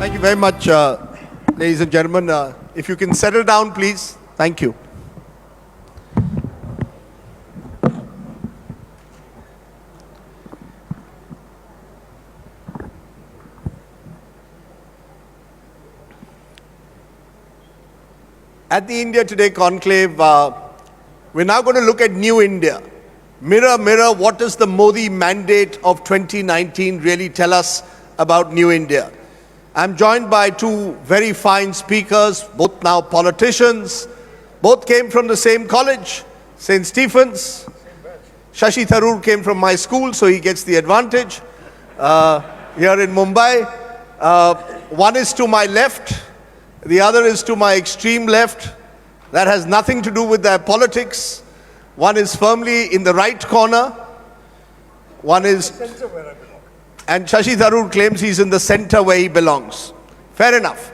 Thank you very much, ladies and gentlemen. If you can settle down, please. Thank you. At the India Today conclave, we're now going to look at New India. Mirror, mirror, what does the Modi mandate of 2019 really tell us about New India? I'm joined by two very fine speakers, both now politicians. Both came from the same college, St. Stephen's. Shashi Tharoor came from my school, so he gets the advantage here in Mumbai. One is to my left, the other is to my extreme left. That has nothing to do with their politics. One is firmly in the right corner. One is... And Shashi Tharoor claims he's in the center where he belongs. Fair enough.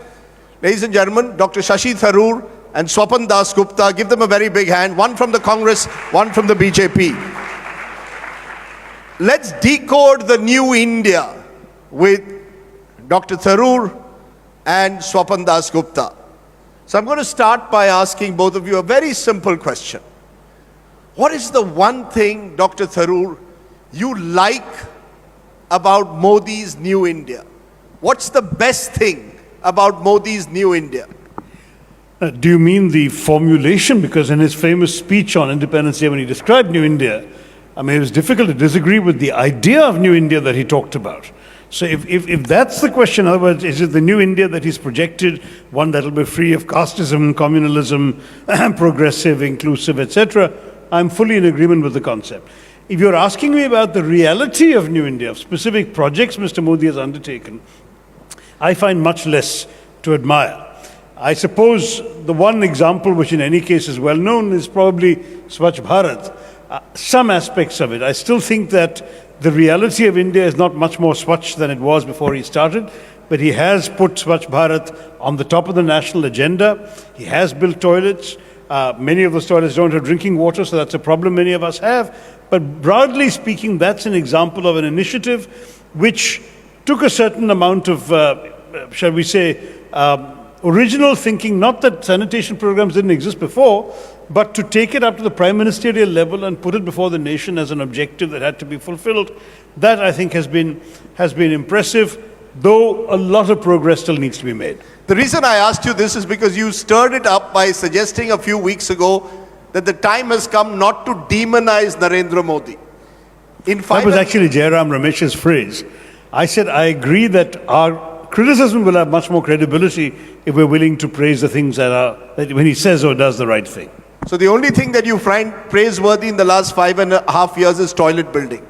Ladies and gentlemen, Dr. Shashi Tharoor and Swapan Das Gupta, give them a very big hand. One from the Congress, one from the BJP. Let's decode the new India with Dr. Tharoor and Swapan Das Gupta. So I'm going to start by asking both of you a very simple question. What is the one thing, Dr. Tharoor, you like about Modi's New India? What's the best thing about Modi's New India? Do you mean the formulation? Because in his famous speech on Independence Day when he described New India, I mean, it was difficult to disagree with the idea of New India that he talked about. So if that's the question, in other words, is it the New India that he's projected, one that will be free of casteism, communalism, progressive, inclusive, etc., I'm fully in agreement with the concept. If you're asking me about the reality of New India, of specific projects Mr. Modi has undertaken, I find much less to admire. I suppose the one example which in any case is well known is probably Swachh Bharat. Some aspects of it. I still think that the reality of India is not much more Swachh than it was before he started, but he has put Swachh Bharat on the top of the national agenda. He has built toilets. Many of those toilets don't have drinking water, so that's a problem many of us have. But broadly speaking, that's an example of an initiative which took a certain amount of, shall we say, original thinking, not that sanitation programs didn't exist before, but to take it up to the prime ministerial level and put it before the nation as an objective that had to be fulfilled. That, I think, has been impressive, though a lot of progress still needs to be made. The reason I asked you this is because you stirred it up by suggesting a few weeks ago that the time has come not to demonize Narendra Modi. That was actually Jairam Ramesh's phrase. I said, I agree that our criticism will have much more credibility if we're willing to praise the things that when he says or does the right thing. So the only thing that you find praiseworthy in the last 5.5 years is toilet building.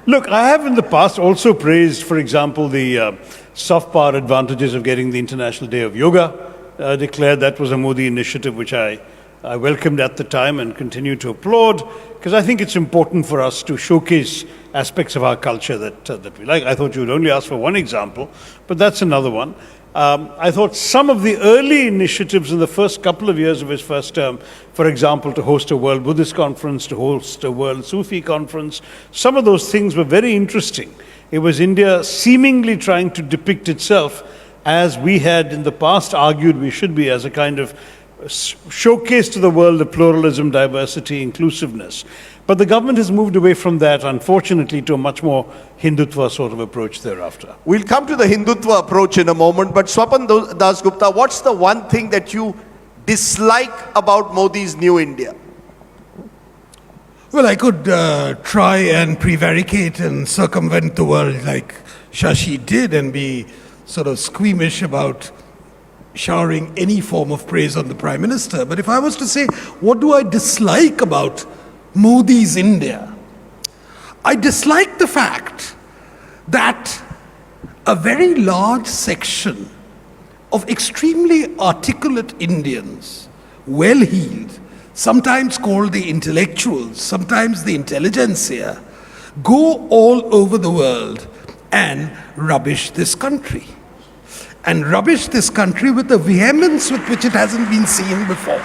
Look, I have in the past also praised, for example, the soft power advantages of getting the International Day of Yoga declared. That was a Modi initiative which I welcomed at the time and continue to applaud, because I think it's important for us to showcase aspects of our culture that we like. I thought you would only ask for one example, but that's another one. I thought some of the early initiatives in the first couple of years of his first term, for example, to host a World Buddhist Conference, to host a World Sufi Conference, some of those things were very interesting. It was India seemingly trying to depict itself as we had in the past argued we should be, as a kind of showcase to the world of pluralism, diversity, inclusiveness. But the government has moved away from that, unfortunately, to a much more Hindutva sort of approach thereafter. We'll come to the Hindutva approach in a moment, but Swapan Das Gupta, what's the one thing that you dislike about Modi's New India? Well, I could try and prevaricate and circumvent the world like Shashi did and be sort of squeamish about showering any form of praise on the Prime Minister. But if I was to say, what do I dislike about Modi's India? I dislike the fact that a very large section of extremely articulate Indians, well-heeled, sometimes called the intellectuals, sometimes the intelligentsia, go all over the world and rubbish this country. And rubbish this country with a vehemence with which it hasn't been seen before.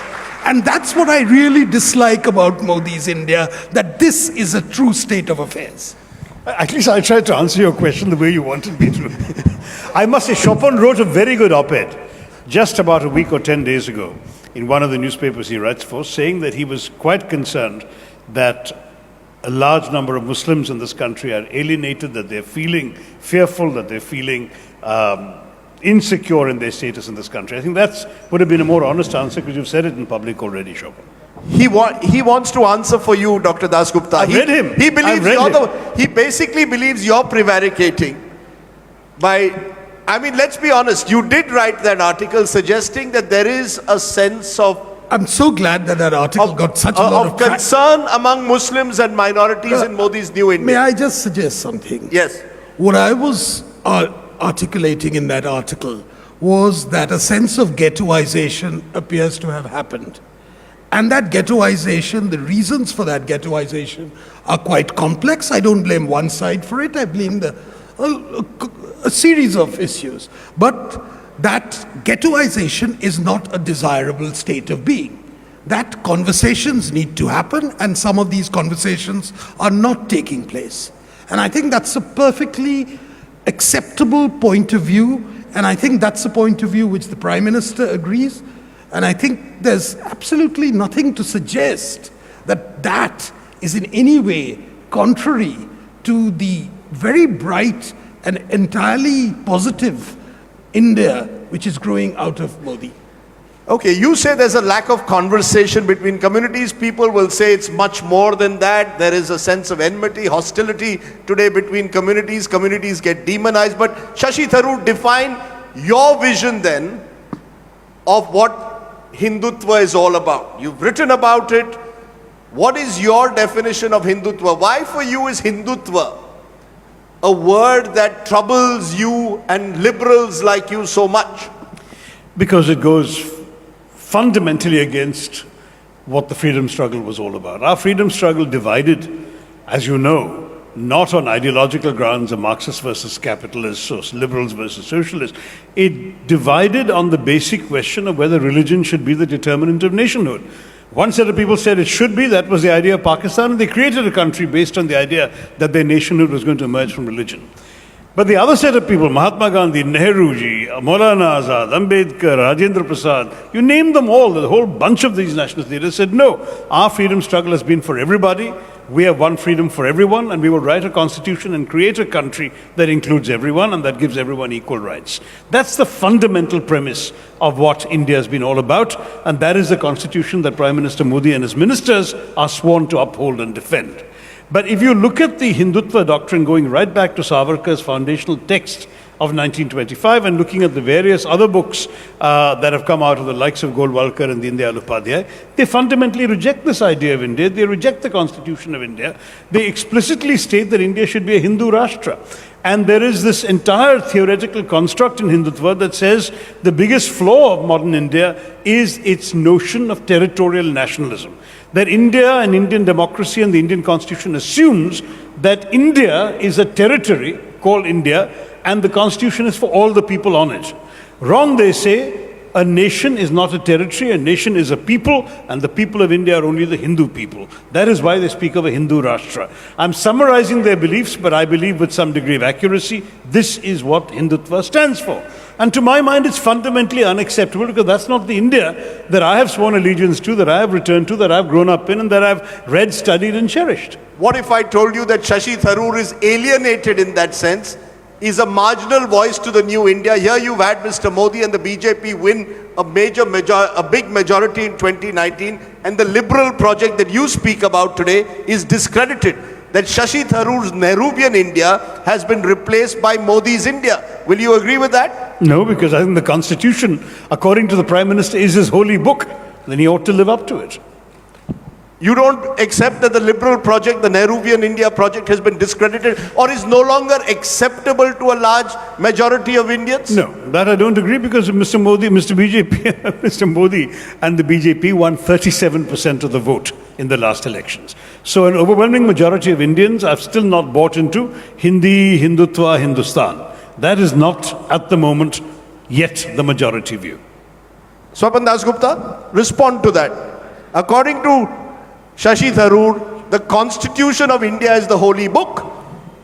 And that's what I really dislike about Modi's India, that this is a true state of affairs. At least I tried to answer your question the way you wanted me to. I must say, Chopin wrote a very good op-ed just about a week or 10 days ago in one of the newspapers he writes for, saying that he was quite concerned that a large number of Muslims in this country are alienated, that they're feeling fearful, that they're feeling insecure in their status in this country. I think that would have been a more honest answer, because you've said it in public already, Chopin. He wants to answer for you, Dr. Das Gupta. I've read him. He believes I've read him. he basically believes you're prevaricating by, I mean, let's be honest, you did write that article suggesting that there is a sense of I'm so glad that that article got such a lot of concern among Muslims and minorities in Modi's new India. May I just suggest something? Yes. What I was articulating in that article was that a sense of ghettoization appears to have happened. And that ghettoization, the reasons for that ghettoization are quite complex. I don't blame one side for it. I blame a series of issues. But that ghettoization is not a desirable state of being. That conversations need to happen, and some of these conversations are not taking place. And I think that's a perfectly acceptable point of view, and I think that's a point of view which the Prime Minister agrees. And I think there's absolutely nothing to suggest that that is in any way contrary to the very bright and entirely positive India which is growing out of Modi. Okay, you say there's a lack of conversation between communities. People will say it's much more than that. There is a sense of enmity, hostility today between communities. Communities get demonized. But Shashi Tharoor, define your vision then of what Hindutva is all about. You've written about it. What is your definition of Hindutva? Why for you is Hindutva a word that troubles you and liberals like you so much? Because it goes fundamentally against what the freedom struggle was all about. Our freedom struggle divided, as you know, not on ideological grounds of Marxists versus capitalists or liberals versus socialists. It divided on the basic question of whether religion should be the determinant of nationhood. One set of people said it should be. That was the idea of Pakistan, and they created a country based on the idea that their nationhood was going to emerge from religion. But the other set of people, Mahatma Gandhi, Nehruji, Maulana Azad, Ambedkar, Rajendra Prasad, you name them all, the whole bunch of these nationalist leaders said, no, our freedom struggle has been for everybody. We have one freedom for everyone, and we will write a constitution and create a country that includes everyone and that gives everyone equal rights. That's the fundamental premise of what India has been all about, and that is the constitution that Prime Minister Modi and his ministers are sworn to uphold and defend. But if you look at the Hindutva doctrine going right back to Savarkar's foundational text of 1925 and looking at the various other books that have come out of the likes of Golwalkar and Deen Dayal Upadhyay, they fundamentally reject this idea of India. They reject the constitution of India. They explicitly state that India should be a Hindu Rashtra. And there is this entire theoretical construct in Hindutva that says the biggest flaw of modern India is its notion of territorial nationalism. That India and Indian democracy and the Indian constitution assumes that India is a territory called India and the constitution is for all the people on it. Wrong, they say. A nation is not a territory, a nation is a people, and the people of India are only the Hindu people. That is why they speak of a Hindu Rashtra. I'm summarizing their beliefs, but I believe with some degree of accuracy, this is what Hindutva stands for. And to my mind, it's fundamentally unacceptable, because that's not the India that I have sworn allegiance to, that I have returned to, that I've grown up in, and that I've read, studied, and cherished. What if I told you that Shashi Tharoor is alienated in that sense, is a marginal voice to the new India? Here you've had Mr. Modi and the BJP win a big majority in 2019, and the liberal project that you speak about today is discredited. That Shashi Tharoor's Nehruvian India has been replaced by Modi's India. Will you agree with that? No, because I think the Constitution, according to the Prime Minister, is his holy book. Then he ought to live up to it. You don't accept that the liberal project, the Nehruvian India project, has been discredited or is no longer acceptable to a large majority of Indians? No, that I don't agree, because Mr. Modi and the BJP won 37% of the vote in the last elections. So an overwhelming majority of Indians have still not bought into Hindi, Hindutva, Hindustan. That is not, at the moment, yet the majority view. Swapan Das Gupta, respond to that. According to Shashi Tharoor, the Constitution of India is the holy book.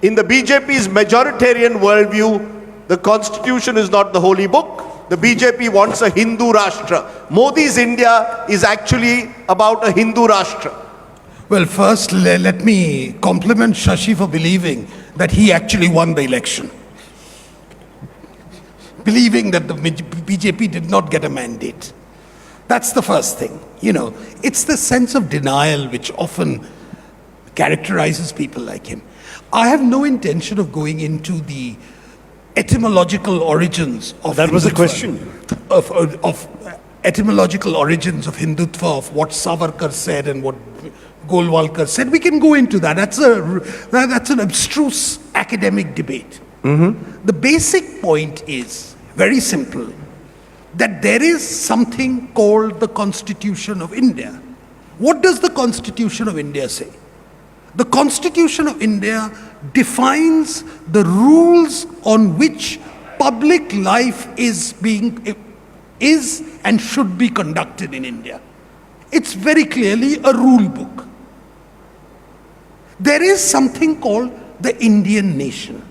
In the BJP's majoritarian worldview, The constitution is not the holy book. The BJP wants a Hindu Rashtra. Modi's India is actually about a Hindu Rashtra. Well, first, let me compliment Shashi for believing that he actually won the election. Believing that the BJP did not get a mandate. That's the first thing. You know, it's the sense of denial which often characterizes people like him. I have no intention of going into the etymological origins of That was the Hindutva, question. Of etymological origins of Hindutva, of what Savarkar said and what Golwalkar said. We can go into that. That's an abstruse academic debate. The basic point is very simple, that there is something called the Constitution of India. What does the Constitution of India say? The Constitution of India defines the rules on which public life is and should be conducted in India. It's very clearly a rule book. There is something called the Indian nation,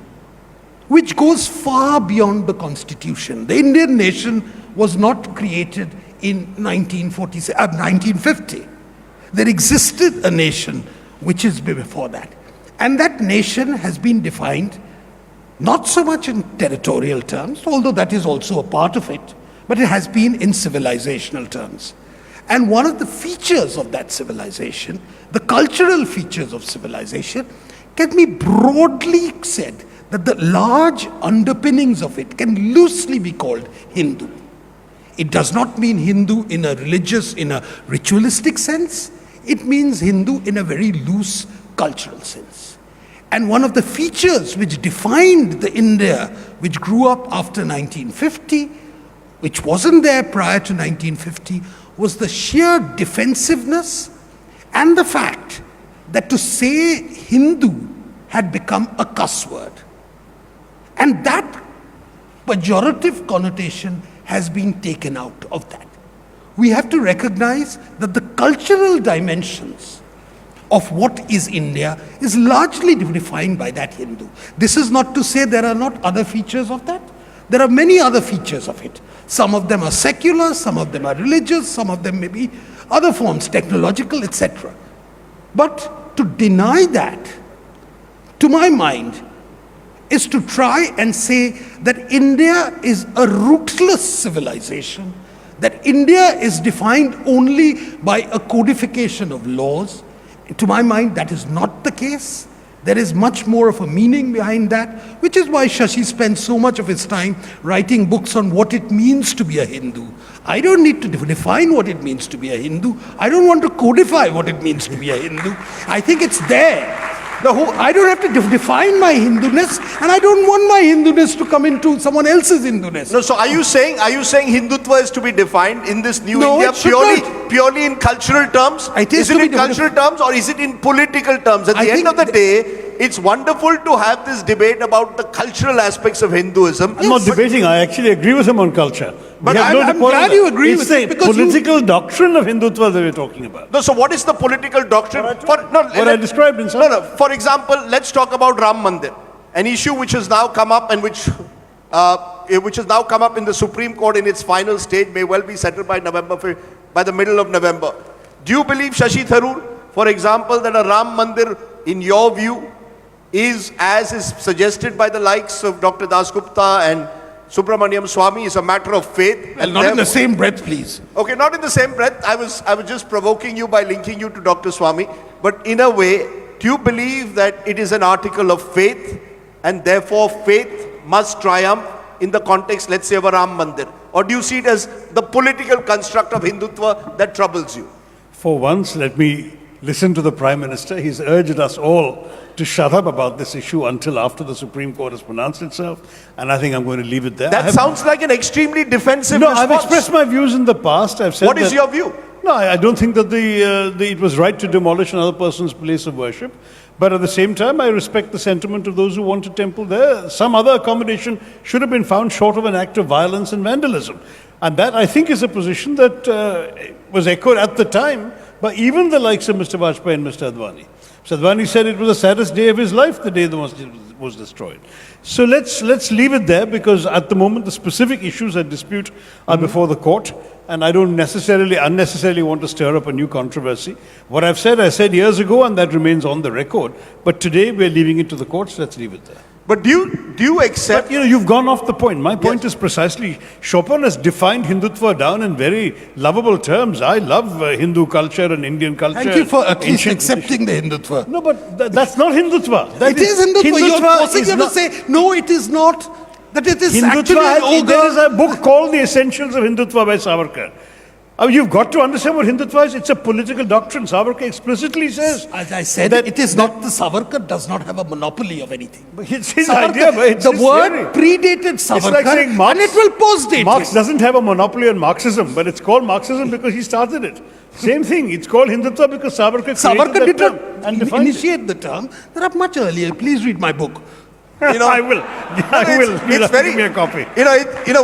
which goes far beyond the Constitution. The Indian nation was not created in 1950. There existed a nation which is before that. And that nation has been defined not so much in territorial terms, although that is also a part of it, but it has been in civilizational terms. And one of the features of that civilization, the cultural features of civilization, can be broadly said that the large underpinnings of it can loosely be called Hindu. It does not mean Hindu in a religious, in a ritualistic sense. It means Hindu in a very loose cultural sense. And one of the features which defined the India which grew up after 1950, which wasn't there prior to 1950, was the sheer defensiveness and the fact that to say Hindu had become a cuss word. And that pejorative connotation has been taken out of that. We have to recognize that the cultural dimensions of what is India is largely defined by that Hindu. This is not to say there are not other features of that. There are many other features of it. Some of them are secular, some of them are religious, some of them may be other forms, technological, etc. But to deny that, to my mind, is to try and say that India is a rootless civilization, that India is defined only by a codification of laws. To my mind, that is not the case. There is much more of a meaning behind that, which is why Shashi spends so much of his time writing books on what it means to be a Hindu. I don't need to define what it means to be a Hindu. I don't want to codify what it means to be a Hindu. I think it's there. I don't have to define my Hinduness, and I don't want my Hinduness to come into someone else's Hinduness. No, so are you saying Hindutva is to be defined in this new No, India it should purely in cultural terms? Is it in cultural terms or is it in political terms? At the end of the day, it's wonderful to have this debate about the cultural aspects of Hinduism. I'm not debating. I actually agree with him on culture. But I'm glad you agree with it, because it's the political doctrine of Hindutva that we're talking about. No, so what is the political doctrine? What I described in For example, let's talk about Ram Mandir, an issue which has now come up and which has now come up in the Supreme Court in its final stage, may well be settled by the middle of November. Do you believe, Shashi Tharoor, for example, that a Ram Mandir, in your view, is as is suggested by the likes of Dr. Das Gupta and Subramaniam Swamy, is a matter of faith? And not in the same breath, please. Okay, not in the same breath. I was just provoking you by linking you to Dr. Swamy. But in a way, do you believe that it is an article of faith and therefore faith must triumph in the context, let's say, of a Ram Mandir? Or do you see it as the political construct of Hindutva that troubles you? For once, let me listen to the Prime Minister. He's urged us all to shut up about this issue until after the Supreme Court has pronounced itself, and I think I'm going to leave it there. That sounds like an extremely defensive response. I've expressed my views in the past. I've said What is your view? No, I don't think that it was right to demolish another person's place of worship. But at the same time, I respect the sentiment of those who want a temple there. Some other accommodation should have been found short of an act of violence and vandalism. And that, I think, is a position that was echoed at the time by even the likes of Mr. Vajpayee and Mr. Advani. Sadhvani said it was the saddest day of his life, the day the masjid was destroyed. So let's leave it there, because at the moment the specific issues at dispute are before the court, and I don't unnecessarily want to stir up a new controversy. What I said years ago, and that remains on the record. But today we're leaving it to the courts. Let's leave it there. But do you accept? But, you've gone off the point. My point is precisely, Chopin has defined Hindutva down in very lovable terms. I love Hindu culture and Indian culture. Thank you for at least ancient accepting the Hindutva. No, but that's not Hindutva. It is Hindutva. You're forcing you to say, no, it is not. That it is actually an ogre. There is a book called The Essentials of Hindutva by Savarkar. You've got to understand what Hindutva is. It's a political doctrine. Savarkar explicitly says. As I said, it is not, the Savarkar does not have a monopoly of anything. It's his idea, but it's the his word theory. predated Savarkar, It's like saying Marx, and it will post-date Marx it. doesn't have a monopoly on Marxism, but it's called Marxism because he started it. Same thing. It's called Hindutva because Savarkar Did not and defined initiate the term. There are much earlier. Please read my book. I will. I will. You'll have to give me a copy.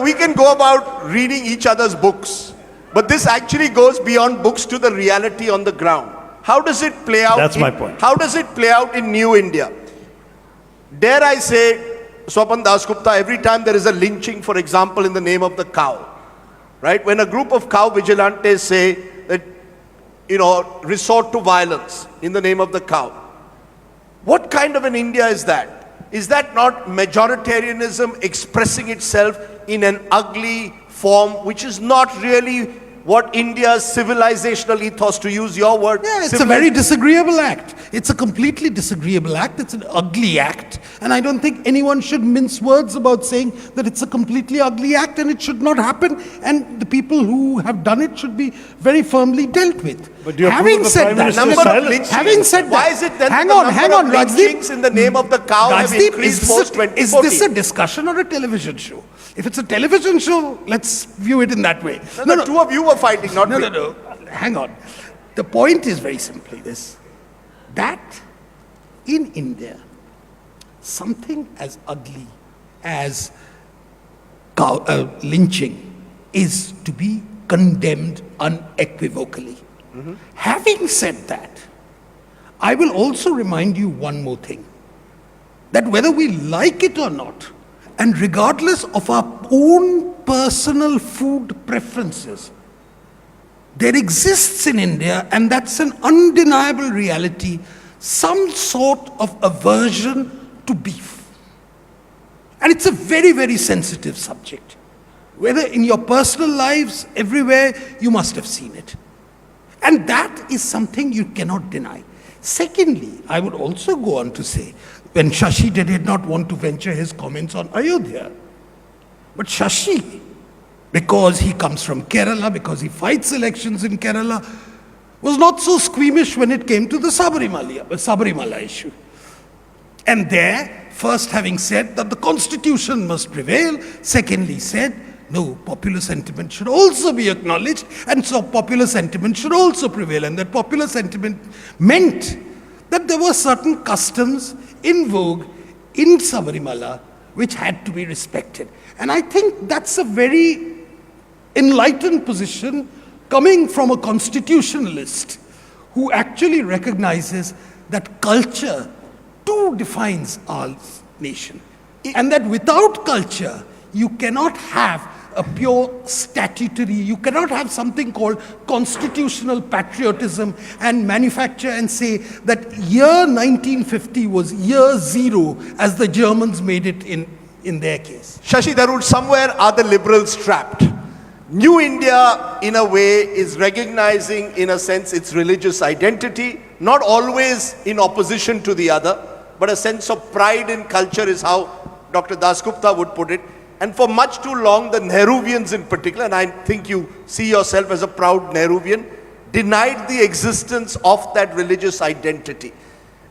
We can go about reading each other's books, but this actually goes beyond books to the reality on the ground. How does it play out? That's my point. How does it play out in New India? Dare I say, Swapan Dasgupta, every time there is a lynching, for example, in the name of the cow, right? When a group of cow vigilantes say that, resort to violence in the name of the cow, what kind of an India is that? Is that not majoritarianism expressing itself in an ugly form, which is not really what India's civilizational ethos, to use your word? Yeah, it's a very disagreeable act. It's a completely disagreeable act. It's an ugly act. And I don't think anyone should mince words about saying that it's a completely ugly act and it should not happen. And the people who have done it should be very firmly dealt with. But do you having approve said of the Prime that, Minister's silence? having said that, Why is it then hang the on, number hang of on, lynchings in the name of the cow have Rajdeep, increased post 2014? is this a discussion or a television show? If it's a television show, let's view it in that way. No, two of you were fighting, not me. No. Hang on. The point is very simply this, that in India, something as ugly as lynching is to be condemned unequivocally. Having said that, I will also remind you one more thing, that whether we like it or not, and regardless of our own personal food preferences, there exists in India, and that's an undeniable reality, some sort of aversion to beef. And it's a very, very sensitive subject. Whether in your personal lives, everywhere, you must have seen it. And that is something you cannot deny. Secondly, I would also go on to say, when Shashi did not want to venture his comments on Ayodhya, but Shashi, because he comes from Kerala, because he fights elections in Kerala, was not so squeamish when it came to the Sabarimala issue. And there, first having said that the constitution must prevail, secondly said, no, popular sentiment should also be acknowledged, and so popular sentiment should also prevail. And that popular sentiment meant that there were certain customs in vogue in Sabarimala which had to be respected. And I think that's a very enlightened position coming from a constitutionalist who actually recognizes that culture too defines our nation. And that without culture, you cannot have a pure statutory, you cannot have something called constitutional patriotism and manufacture and say that year 1950 was year zero as the Germans made it in their case. Shashi Tharoor, somewhere are the liberals trapped? New India, in a way, is recognizing, in a sense, its religious identity, not always in opposition to the other, but a sense of pride in culture is how Dr. Dasgupta would put it. And for much too long, the Nehruvians in particular, and I think you see yourself as a proud Nehruvian, denied the existence of that religious identity.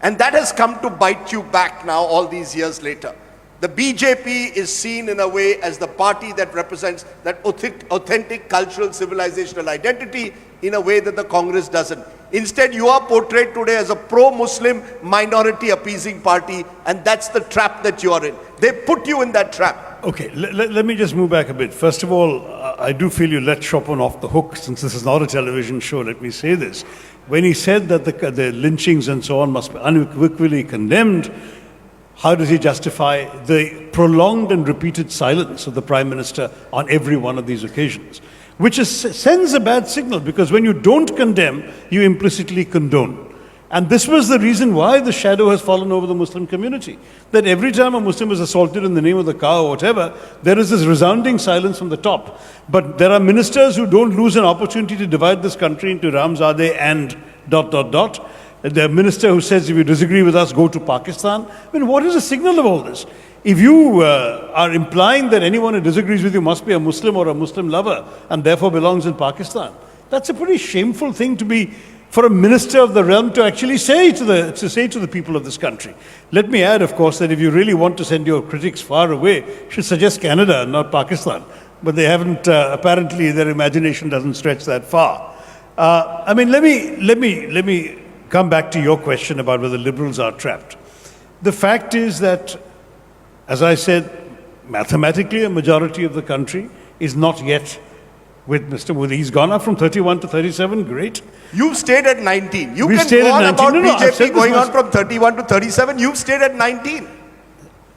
And that has come to bite you back now all these years later. The BJP is seen in a way as the party that represents that authentic cultural civilizational identity in a way that the Congress doesn't. Instead, you are portrayed today as a pro-Muslim minority appeasing party, and that's the trap that you are in. They put you in that trap. Okay, let me just move back a bit. First of all, I do feel you let Chopin off the hook. Since this is not a television show, let me say this. When he said that the lynchings and so on must be unequivocally condemned, how does he justify the prolonged and repeated silence of the Prime Minister on every one of these occasions? Which sends a bad signal, because when you don't condemn, you implicitly condone. And this was the reason why the shadow has fallen over the Muslim community. That every time a Muslim is assaulted in the name of the cow or whatever, there is this resounding silence from the top. But there are ministers who don't lose an opportunity to divide this country into Ramzadeh and ... The minister who says, if you disagree with us, go to Pakistan. I mean, what is the signal of all this? If you are implying that anyone who disagrees with you must be a Muslim or a Muslim lover and therefore belongs in Pakistan, that's a pretty shameful thing to be, for a minister of the realm to actually say to the people of this country. Let me add, of course, that if you really want to send your critics far away, you should suggest Canada and not Pakistan. But they haven't, apparently their imagination doesn't stretch that far. I mean, let me come back to your question about whether liberals are trapped. The fact is that, as I said, mathematically a majority of the country is not yet with Mr. Modi. He's gone up from 31 to 37, great. You've stayed at 19. You We can stayed go at on 19. about I've said BJP this going was- on from 31 to 37. You've stayed at 19.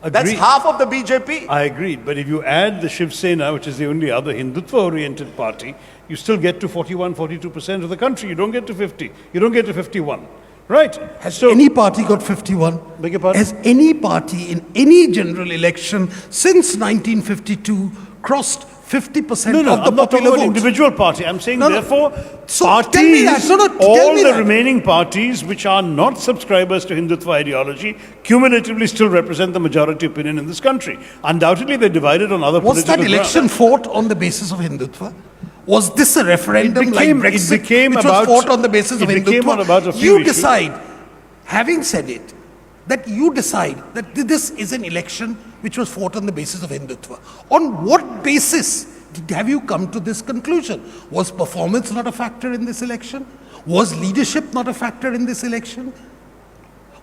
That's Agreed. half of the BJP. I agreed, but if you add the Shiv Sena, which is the only other Hindutva-oriented party, you still get to 41, 42% of the country. You don't get to 50. You don't get to 51. Right? Has any party got 51? Beg your pardon? Has any party in any general election since 1952 crossed 50% No, of the I'm not talking popular about vote? individual party. I'm saying, No, no. therefore, So, parties, tell me that. No, no, tell all me the that. remaining parties which are not subscribers to Hindutva ideology, cumulatively still represent the majority opinion in this country. Undoubtedly, they're divided on other Was political that election fought on the basis of Hindutva? Was this a referendum like Brexit, which was fought on the basis of it became on Hindutva? about a few You issues. decide, having said it, that you decide that this is an election which was fought on the basis of Hindutva. On what basis have you come to this conclusion? Was performance not a factor in this election? Was leadership not a factor in this election?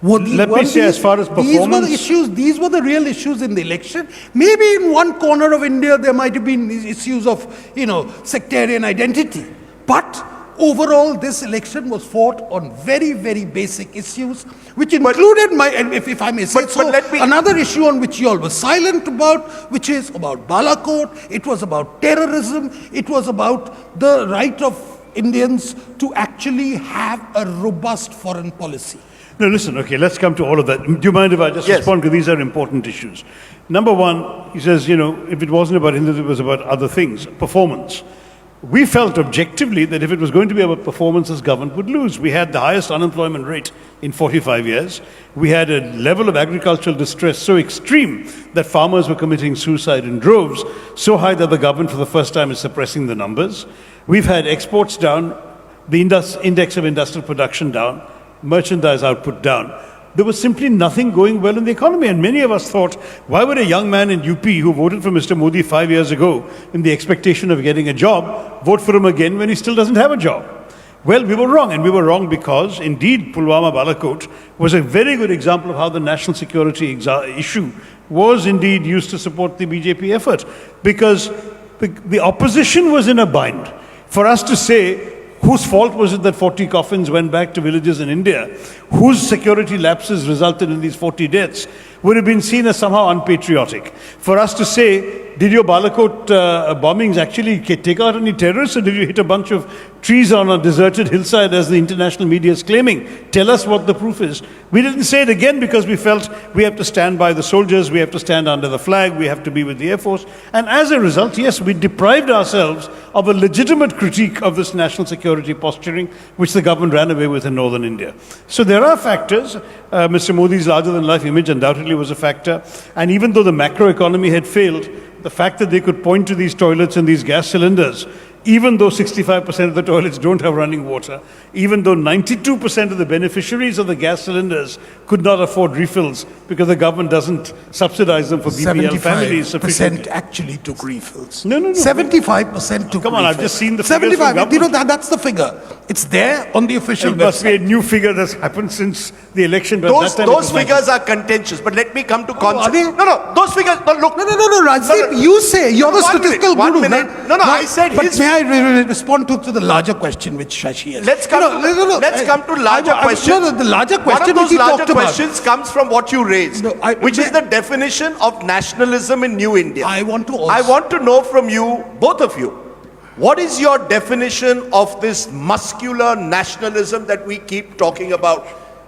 Let me say, as far as performance- These were the real issues in the election. Maybe in one corner of India there might have been issues of, sectarian identity. But overall, this election was fought on very, very basic issues, which included if I may say But so, let me- another issue on which you all were silent about, which is about Balakot. It was about terrorism. It was about the right of Indians to actually have a robust foreign policy. No, listen, okay, let's come to all of that. Do you mind if I just Yes. respond? Because these are important issues. Number one, he says, if it wasn't about Hindutva, it was about other things, performance. We felt objectively that if it was going to be about performance, this government would lose. We had the highest unemployment rate in 45 years. We had a level of agricultural distress so extreme that farmers were committing suicide in droves, so high that the government for the first time is suppressing the numbers. We've had exports down, the index of industrial production down, merchandise output down. There was simply nothing going well in the economy, and many of us thought, why would a young man in UP who voted for Mr. Modi 5 years ago in the expectation of getting a job, vote for him again when he still doesn't have a job? Well, we were wrong, and we were wrong because, indeed, Pulwama Balakot was a very good example of how the national security issue was indeed used to support the BJP effort, because the opposition was in a bind. For us to say, whose fault was it that 40 coffins went back to villages in India? Whose security lapses resulted in these 40 deaths? Would have been seen as somehow unpatriotic. For us to say, did your Balakot bombings actually take out any terrorists, or did you hit a bunch of trees on a deserted hillside as the international media is claiming? Tell us what the proof is. We didn't say it again because we felt we have to stand by the soldiers, we have to stand under the flag, we have to be with the Air Force. And as a result, yes, we deprived ourselves of a legitimate critique of this national security posturing, which the government ran away with in northern India. So there are factors. Mr. Modi's larger-than-life image undoubtedly was a factor. And even though the macroeconomy had failed, the fact that they could point to these toilets and these gas cylinders even though 65% of the toilets don't have running water, even though 92% of the beneficiaries of the gas cylinders could not afford refills because the government doesn't subsidize them for BPL families 75% sufficiently. actually took refills. No. 75% took Come on, refills. I've just seen the figures from 75, government. that's the figure. It's there on the official It must be a website. new figure that's happened since the election. But at Those that time it was figures are contentious, but let me come to are concept. they? No, those figures. No, look. No, Rajdeep, No. you say, you're the 1 minute, statistical 1 guru. minute. No, I said but his- may I respond to the larger question which Shashi has? Let's come to larger questions. No, the larger One question of those which he larger talked about. questions comes from what you raised, No, which is the definition of nationalism in New India. I want to also- I want to know from you, both of you, what is your definition of this muscular nationalism that we keep talking about?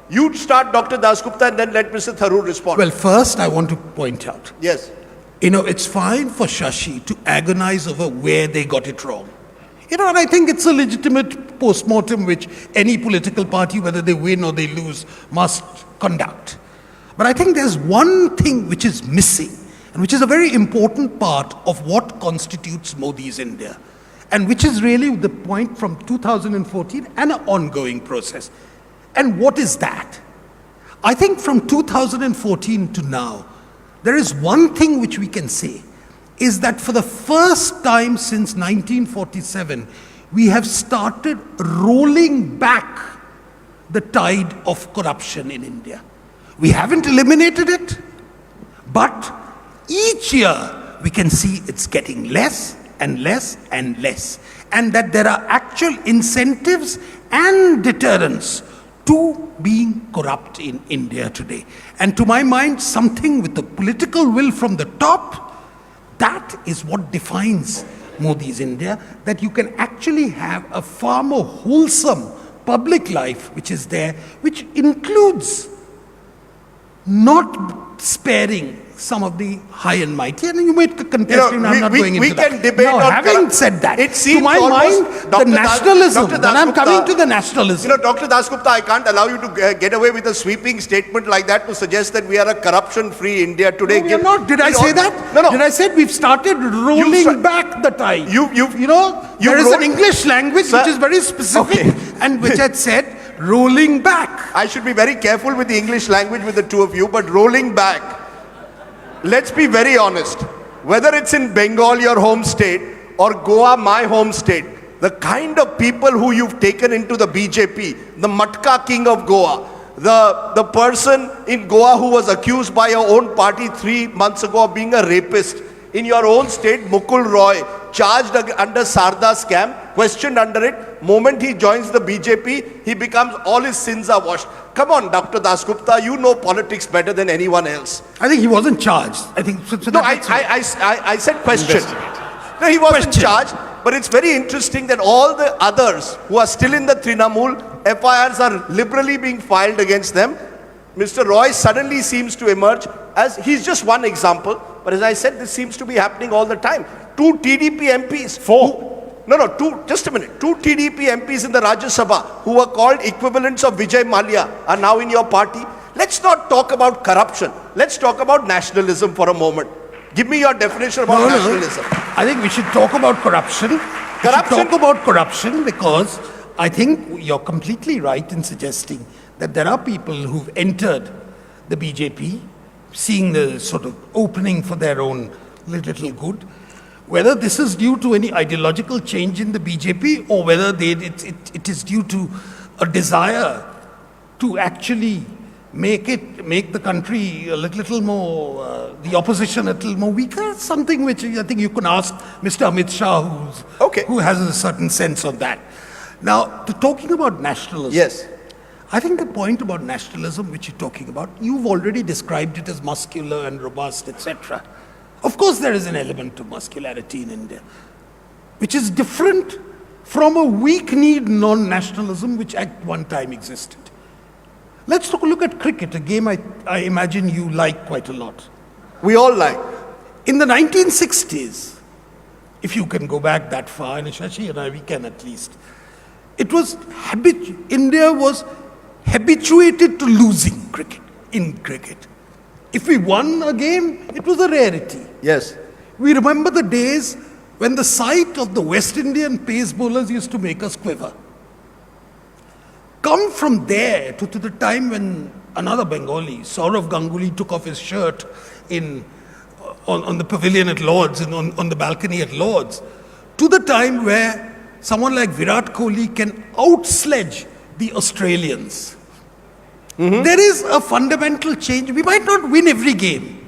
You start, Dr. Dasgupta, and then let Mr. Tharoor respond. Well, first I want to point out, yes. it's fine for Shashi to agonize over where they got it wrong. And I think it's a legitimate post-mortem which any political party, whether they win or they lose, must conduct. But I think there's one thing which is missing, and which is a very important part of what constitutes Modi's India, and which is really the point from 2014 and an ongoing process. And what is that? I think from 2014 to now, there is one thing which we can say, is that for the first time since 1947, we have started rolling back the tide of corruption in India. We haven't eliminated it, but each year we can see it's getting less and less and less, and that there are actual incentives and deterrents to being corrupt in India today. And to my mind, something with the political will from the top, that is what defines Modi's India, that you can actually have a far more wholesome public life which is there, which includes not sparing some of the high and mighty. And you might contest, I'm not going into that. We can debate now, on having said that, it seems to my almost, mind, Dr. the nationalism, Dr. and I'm Dasgupta, coming to the nationalism. Dr. Dasgupta, I can't allow you to get away with a sweeping statement like that to suggest that we are a corruption-free India today. No, we are not. Did I say that? No. Did I say we've started rolling back the tide? There is an English language which is very specific and which had said rolling back. I should be very careful with the English language with the two of you, but rolling back. Let's be very honest. Whether it's in Bengal, your home state, or Goa, my home state, the kind of people who you've taken into the BJP, the Matka king of Goa, the person in Goa who was accused by your own party 3 months ago of being a rapist, in your own state, Mukul Roy, charged under Sarda scam, questioned under it, moment he joins the BJP, he becomes, all his sins are washed. Come on, Dr. Dasgupta, you know politics better than anyone else. I think he wasn't charged. I think No, I said question. No, he wasn't charged, but it's very interesting that all the others who are still in the Trinamool, FIRs are liberally being filed against them. Mr. Roy suddenly seems to emerge as, he's just one example, but as I said, this seems to be happening all the time. 2 TDP MPs. Just a minute. 2 TDP MPs in the Rajya Sabha who were called equivalents of Vijay Mallya are now in your party. Let's not talk about corruption. Let's talk about nationalism for a moment. Give me your definition about nationalism. I think we should talk about corruption. We should talk about corruption because I think you're completely right in suggesting that there are people who've entered the BJP seeing the sort of opening for their own little good. Whether this is due to any ideological change in the BJP or whether it is due to a desire to actually make the country a little more, the opposition a little more weaker, something which I think you can ask Mr. Amit Shah, who has a certain sense of that. Now, talking about nationalism. Yes. I think the point about nationalism which you're talking about, you've already described it as muscular and robust, etc. Of course, there is an element of muscularity in India, which is different from a weak-kneed non-nationalism which at one time existed. Let's take a look at cricket, a game I imagine you like quite a lot. We all like. In the 1960s, if you can go back that far, and Shashi and I, we can at least, India was habituated to losing in cricket. If we won a game, it was a rarity. Yes. We remember the days when the sight of the West Indian pace bowlers used to make us quiver. Come from there to the time when another Bengali, Saurav Ganguly, took off his shirt on the pavilion at Lord's and on the balcony at Lord's, to the time where someone like Virat Kohli can outsledge the Australians. There is a fundamental change. We might not win every game,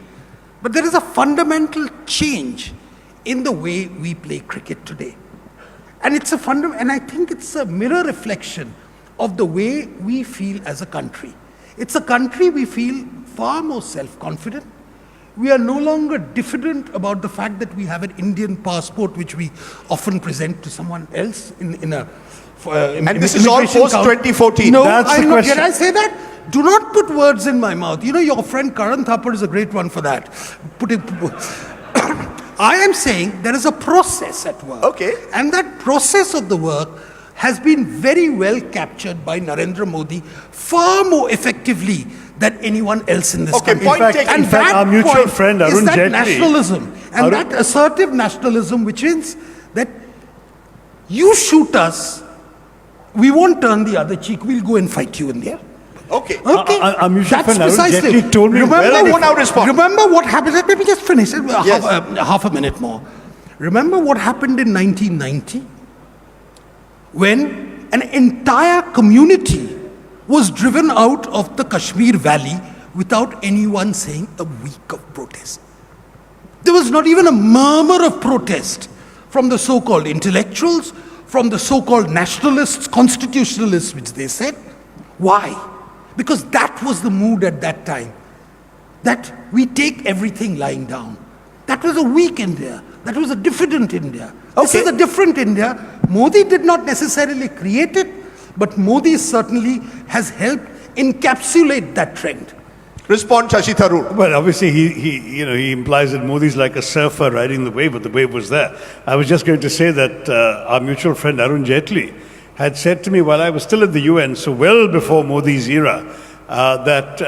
but there is a fundamental change in the way we play cricket today. And and I think it's a mirror reflection of the way we feel as a country. It's a country we feel far more self-confident. We are no longer diffident about the fact that we have an Indian passport, which we often present to someone else in a. And this is all post-2014. No, That's the question. Can I say that? Do not put words in my mouth. You know, your friend Karan Thapar is a great one for that. I am saying there is a process at work. Okay. And that process of the work has been very well captured by Narendra Modi far more effectively than anyone else in this country. Point taken. In fact, our mutual friend is Arun that Jaitley, nationalism and that assertive nationalism, which is that you shoot us, we won't turn the other cheek, we'll go and fight you in there. Okay. Okay, our mutual that's friend Arun precisely. Jaitley told me Remember what happened? Let me just finish. Yes. Half a minute more. Remember what happened in 1990 when an entire community was driven out of the Kashmir Valley without anyone saying a week of protest. There was not even a murmur of protest from the so-called intellectuals, from the so-called nationalists, constitutionalists, which they said. Why? Because that was the mood at that time. That we take everything lying down. That was a weak India. That was a diffident India. This is a different India. Modi did not necessarily create it, but Modi certainly has helped encapsulate that trend. Respond, Shashi Tharoor. Well, obviously, he implies that Modi's like a surfer riding the wave, but the wave was there. I was just going to say that our mutual friend Arun Jaitley had said to me while I was still at the UN, so well before Modi's era, that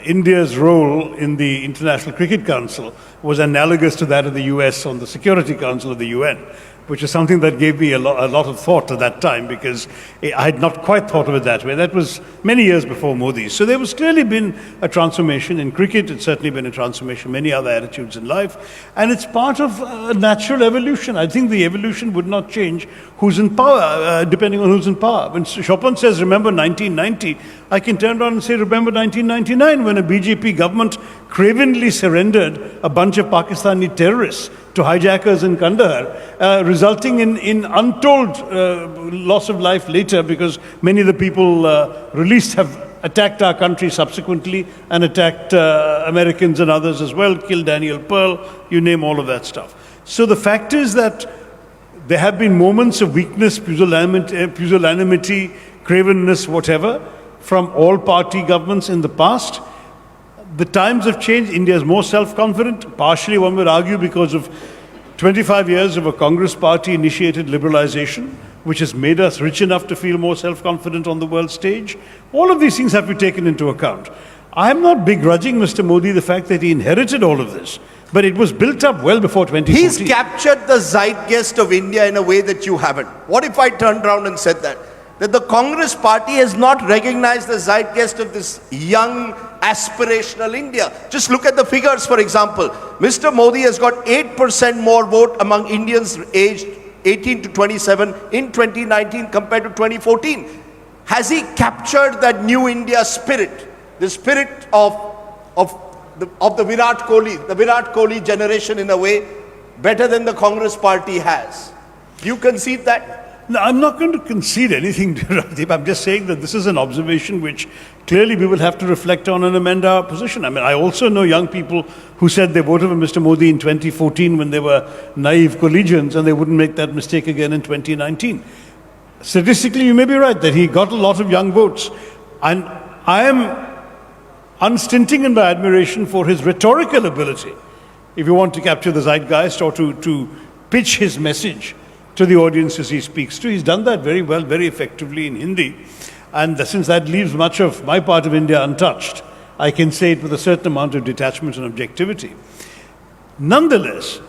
India's role in the International Cricket Council was analogous to that of the US on the Security Council of the UN, which is something that gave me a lot of thought at that time, because I had not quite thought of it that way. That was many years before Modi. So there was clearly been a transformation in cricket. It's certainly been a transformation in many other attitudes in life. And it's part of a natural evolution. I think the evolution would not change who's in power, depending on who's in power. When Chopin says, remember 1990, I can turn around and say, remember 1999, when a BJP government cravenly surrendered a bunch of Pakistani terrorists to hijackers in Kandahar, resulting in untold loss of life later, because many of the people released have attacked our country subsequently and attacked Americans and others as well, killed Daniel Pearl, you name all of that stuff. So the fact is that there have been moments of weakness, pusillanimity, cravenness, whatever, from all party governments in the past. The times have changed. India is more self-confident, partially, one would argue, because of 25 years of a Congress party-initiated liberalization, which has made us rich enough to feel more self-confident on the world stage. All of these things have to be taken into account. I'm not begrudging Mr. Modi the fact that he inherited all of this, but it was built up well before 2014. He's captured the zeitgeist of India in a way that you haven't. What if I turned around and said that the Congress party has not recognized the zeitgeist of this young, aspirational India? Just look at the figures, for example. Mr. Modi has got 8% more vote among Indians aged 18 to 27 in 2019 compared to 2014. Has he captured that new India spirit, the spirit of the Virat Kohli generation in a way better than the Congress party has? Do you concede that? No, I'm not going to concede anything, Radeep. I'm just saying that this is an observation which clearly we will have to reflect on and amend our position. I mean, I also know young people who said they voted for Mr. Modi in 2014 when they were naive collegians, and they wouldn't make that mistake again in 2019. Statistically, you may be right that he got a lot of young votes. And I am unstinting in my admiration for his rhetorical ability, if you want to capture the zeitgeist or to pitch his message to the audiences he speaks to. He's done that very well, very effectively in Hindi. And since that leaves much of my part of India untouched, I can say it with a certain amount of detachment and objectivity. Nonetheless,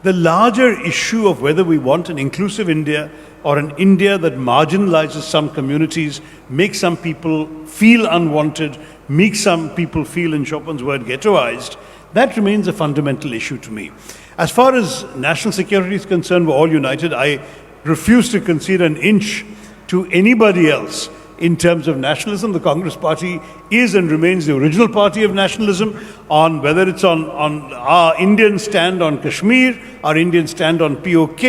the larger issue of whether we want an inclusive India or an India that marginalizes some communities, makes some people feel unwanted, makes some people feel, in Chopin's word, ghettoized, that remains a fundamental issue to me. As far as national security is concerned, we're all united. I refuse to concede an inch to anybody else in terms of nationalism. The Congress Party is and remains the original party of nationalism, on whether it's on our Indian stand on Kashmir, our Indian stand on POK,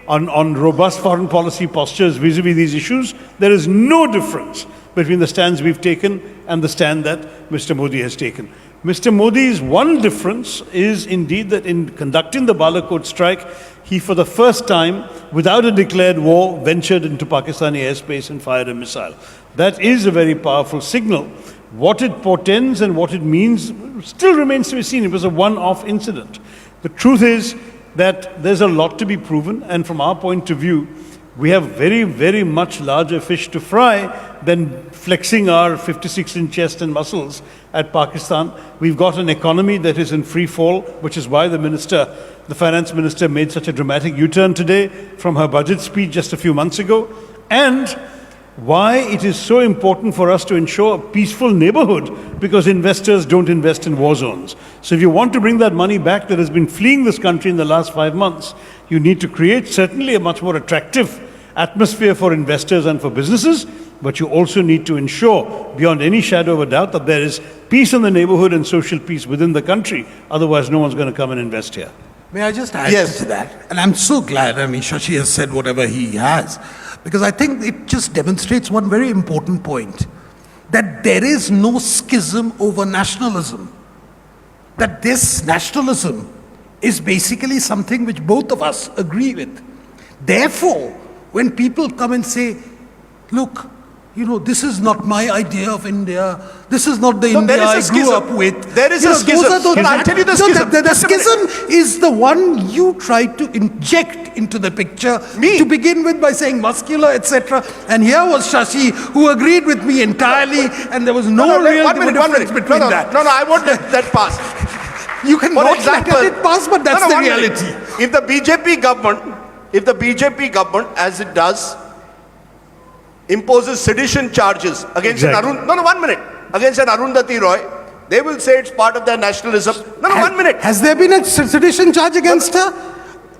on robust foreign policy postures vis-a-vis these issues. There is no difference between the stands we've taken and the stand that Mr. Modi has taken. Mr. Modi's one difference is indeed that in conducting the Balakot strike, he for the first time, without a declared war, ventured into Pakistani airspace and fired a missile. That is a very powerful signal. What it portends and what it means still remains to be seen. It was a one-off incident. The truth is that there's a lot to be proven, and from our point of view, we have very, very much larger fish to fry than flexing our 56-inch chest and muscles at Pakistan. We've got an economy that is in free fall, which is why the finance minister made such a dramatic U-turn today from her budget speech just a few months ago, and why it is so important for us to ensure a peaceful neighborhood, because investors don't invest in war zones. So if you want to bring that money back that has been fleeing this country in the last 5 months, you need to create certainly a much more attractive atmosphere for investors and for businesses, but you also need to ensure, beyond any shadow of a doubt, that there is peace in the neighborhood and social peace within the country. Otherwise, no one's going to come and invest here. May I just add Yes. to that? And I'm so glad, Shashi has said whatever he has, because I think it just demonstrates one very important point, that there is no schism over nationalism. That this nationalism is basically something which both of us agree with. Therefore, when people come and say, look, this is not my idea of India. This is not the India I grew up with. There is a schism. I'll tell you the schism. The schism is the one you try to inject into the picture to begin with by saying muscular, etc. And here was Shashi, who agreed with me entirely, and there was no real difference between that. No, I want that pass. You can not let it pass, but that's the reality. If the BJP government, as it does, imposes sedition charges against against an Arundhati Roy, they will say it's part of their nationalism. Has there been a sedition charge against her?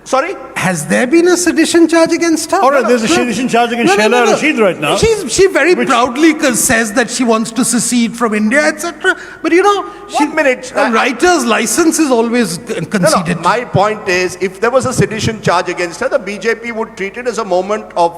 Sorry? Has there been a sedition charge against her? All right, there's a sedition charge against Sheila Rashid right now. She very proudly says that she wants to secede from India, etc. But a writer's license is always conceded. My point is, if there was a sedition charge against her, the BJP would treat it as a moment of,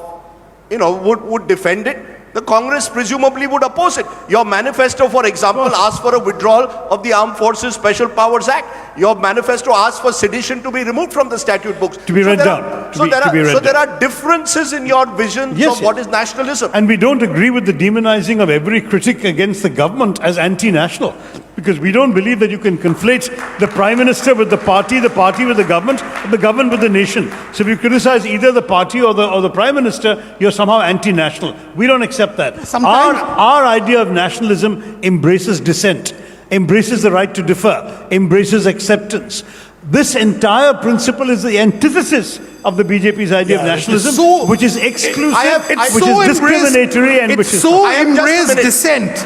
would defend it. The Congress presumably would oppose it. Your manifesto, for example, asked for a withdrawal of the Armed Forces Special Powers Act. Your manifesto asked for sedition to be removed from the statute books. To be read down. So there are differences in your visions of what is nationalism. And we don't agree with the demonizing of every critic against the government as anti-national. Because we don't believe that you can conflate the Prime Minister with the party with the government with the nation. So if you criticize either the party or the Prime Minister, you're somehow anti-national. We don't accept that. Our idea of nationalism embraces dissent, embraces the right to differ, embraces acceptance. This entire principle is the antithesis of the BJP's idea of nationalism, which is exclusive, which is discriminatory, and which is so embraced dissent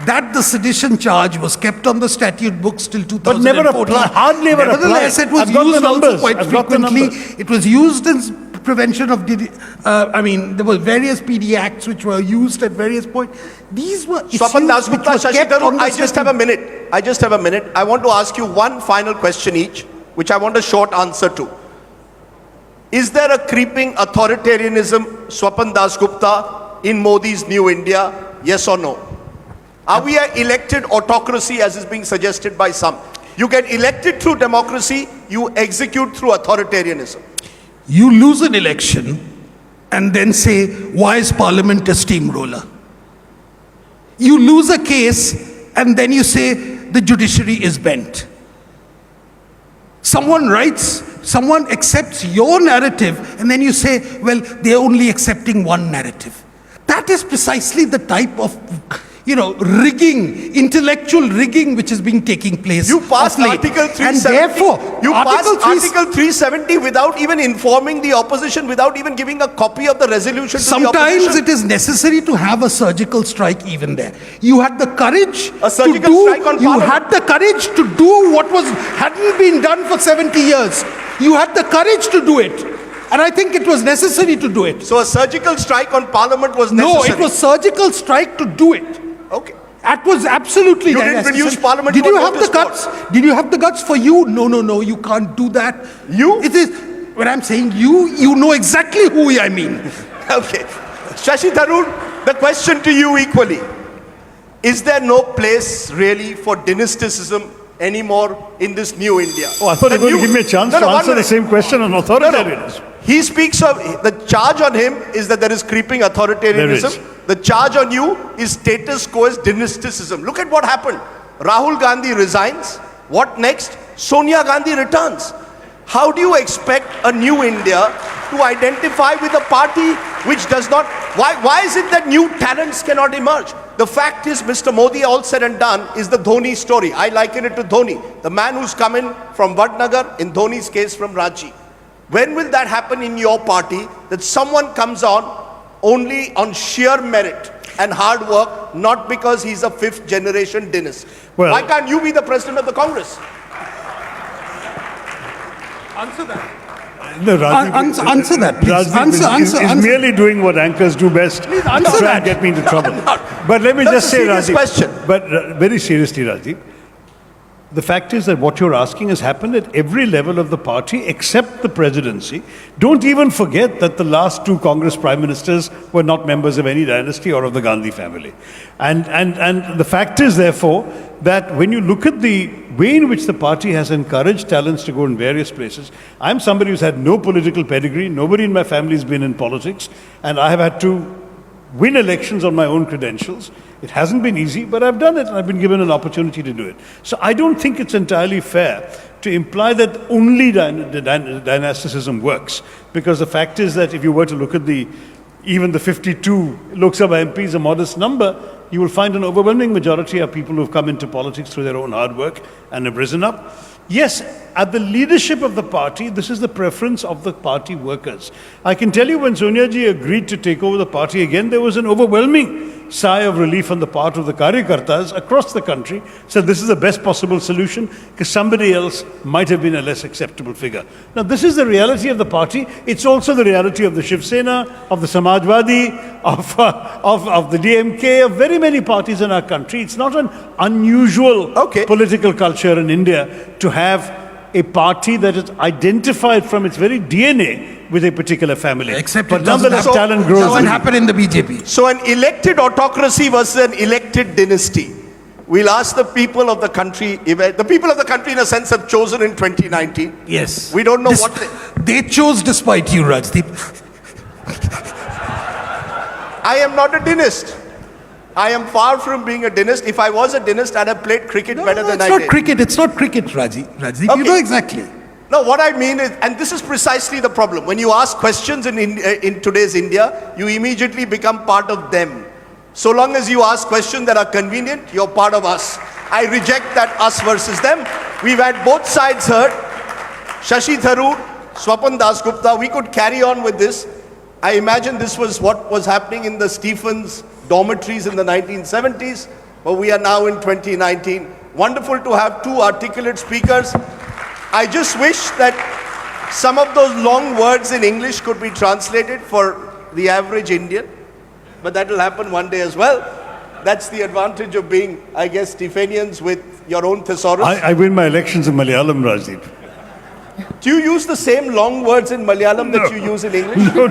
that the sedition charge was kept on the statute books till 2014. But never applied, hardly ever applied. Nevertheless, it was used also quite frequently. It was used in prevention of, there were various PD acts which were used at various points. These were issues which were kept on the I just have a minute. I want to ask you one final question each, which I want a short answer to. Is there a creeping authoritarianism, Swapan Dasgupta, in Modi's New India? Yes or no? Are we an elected autocracy, as is being suggested by some? You get elected through democracy, you execute through authoritarianism. You lose an election and then say, why is Parliament a steamroller? You lose a case and then you say, the judiciary is bent. Someone accepts your narrative and then you say, well, they're only accepting one narrative. That is precisely the type of rigging, intellectual rigging which is being taking place. You passed of late. Article 370. And therefore, you passed Article Article 370 without even informing the opposition, without even giving a copy of the resolution to the sometimes opposition. it is necessary to have a surgical strike even there. You had the courage A surgical to do, strike on you Parliament. had the courage to do what hadn't been done for 70 years. You had the courage to do it. And I think it was necessary to do it. So a surgical strike on Parliament was necessary. No, it was surgical strike to do it. Okay. That was absolutely You didn't necessary. reduce Parliament Did to a you have the notice board. guts? Did you have the guts for you? No, you can't do that. You? It is, when I'm saying you know exactly who I mean. Okay. Shashi Tharoor, the question to you equally. Is there no place really for dynasticism anymore in this new India? Oh, I thought you were going to give me a chance to one answer the minute. same question on authoritarianism. He speaks of, the charge on him is that there is creeping authoritarianism. The charge on you is status quo as dynasticism. Look at what happened. Rahul Gandhi resigns. What next? Sonia Gandhi returns. How do you expect a new India to identify with a party which does not? Why is it that new talents cannot emerge? The fact is, Mr. Modi, all said and done, is the Dhoni story. I liken it to Dhoni, the man who's come in from Vadnagar, in Dhoni's case from Ranchi. When will that happen in your party, that someone comes on only on sheer merit and hard work, not because he's a fifth generation dynast? Well, why can't you be the president of the Congress? Answer that. No, Rajiv, Answer that, please. Rajiv is merely doing what anchors do best. Please answer to try that. and get me into trouble. not. But let me That's just a say, serious Rajiv. question. But very seriously, Rajiv, the fact is that what you're asking has happened at every level of the party except the presidency. Don't even forget that the last two Congress prime ministers were not members of any dynasty or of the Gandhi family. And the fact is, therefore, that when you look at the way in which the party has encouraged talents to go in various places, I'm somebody who's had no political pedigree, nobody in my family has been in politics, and I have had to win elections on my own credentials. It hasn't been easy, but I've done it and I've been given an opportunity to do it. So I don't think it's entirely fair to imply that only dynasticism works, because the fact is that if you were to look at even the 52 Lok Sabha MPs, a modest number, you will find an overwhelming majority are people who have come into politics through their own hard work and have risen up. Yes, at the leadership of the party, this is the preference of the party workers. I can tell you, when Sonia ji agreed to take over the party again, there was an overwhelming sigh of relief on the part of the Karyakartas across the country. Said this is the best possible solution because somebody else might have been a less acceptable figure. Now, this is the reality of the party. It's also the reality of the Shiv Sena, of the Samajwadi, of the DMK, of very many parties in our country. It's not an unusual political culture in India to have a party that is identified from its very DNA with a particular family. Except but it doesn't nonetheless, happen. talent grows. Doesn't happen in the BJP. So an elected autocracy versus an elected dynasty. We'll ask the people of the country. The people of the country, in a sense, have chosen in 2019. Yes. We don't know They chose despite you, Rajdeep. I am not a dynast. I am far from being a dynast. If I was a dynast, I'd have played cricket better than I did. It's not cricket, Rajdeep. Okay. You know exactly. No, what I mean is, and this is precisely the problem. When you ask questions in today's India, you immediately become part of them. So long as you ask questions that are convenient, you're part of us. I reject that us versus them. We've had both sides heard. Shashi Tharoor, Swapan Dasgupta, we could carry on with this. I imagine this was what was happening in the Stephens dormitories in the 1970s, but we are now in 2019. Wonderful to have two articulate speakers. I just wish that some of those long words in English could be translated for the average Indian, but that will happen one day as well. That's the advantage of being, I guess, Stephanians with your own thesaurus. I win my elections in Malayalam, Rajdeep. Do you use the same long words in Malayalam that you use in English? No,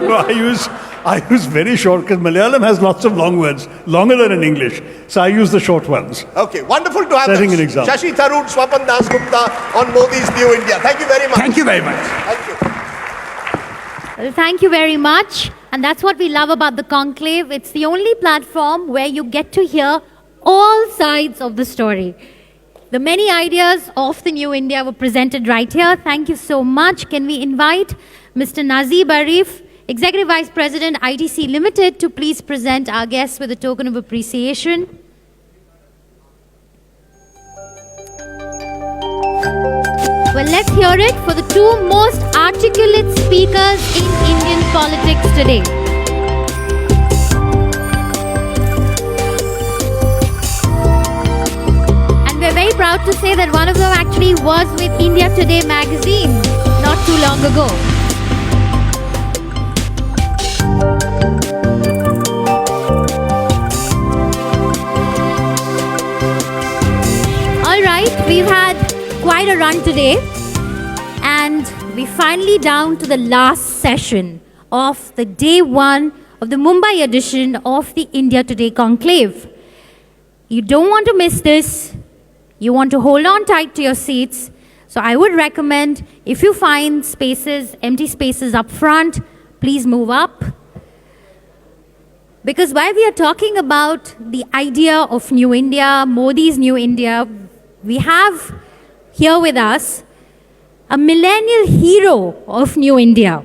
I use very short, because Malayalam has lots of long words, longer than in English. So I use the short ones. Okay, wonderful to have Setting them. an example. Shashi Tharoor, Swapan Dasgupta on Modi's New India. Thank you very much. Thank you very much. Thank you. Well, thank you very much. And that's what we love about the conclave. It's the only platform where you get to hear all sides of the story. The many ideas of the New India were presented right here. Thank you so much. Can we invite Mr. Nazib Arif, Executive Vice President, ITC Limited, to please present our guests with a token of appreciation. And let's hear it for the two most articulate speakers in Indian politics today. And we're very proud to say that one of them actually was with India Today magazine not too long ago. All right, we've had quite a run today, and we're finally down to the last session of the day one of the Mumbai edition of the India Today Conclave. You don't want to miss this. You want to hold on tight to your seats. So I would recommend, if you find spaces, empty spaces up front, please move up. Because while we are talking about the idea of New India, Modi's New India, we have here with us a millennial hero of New India.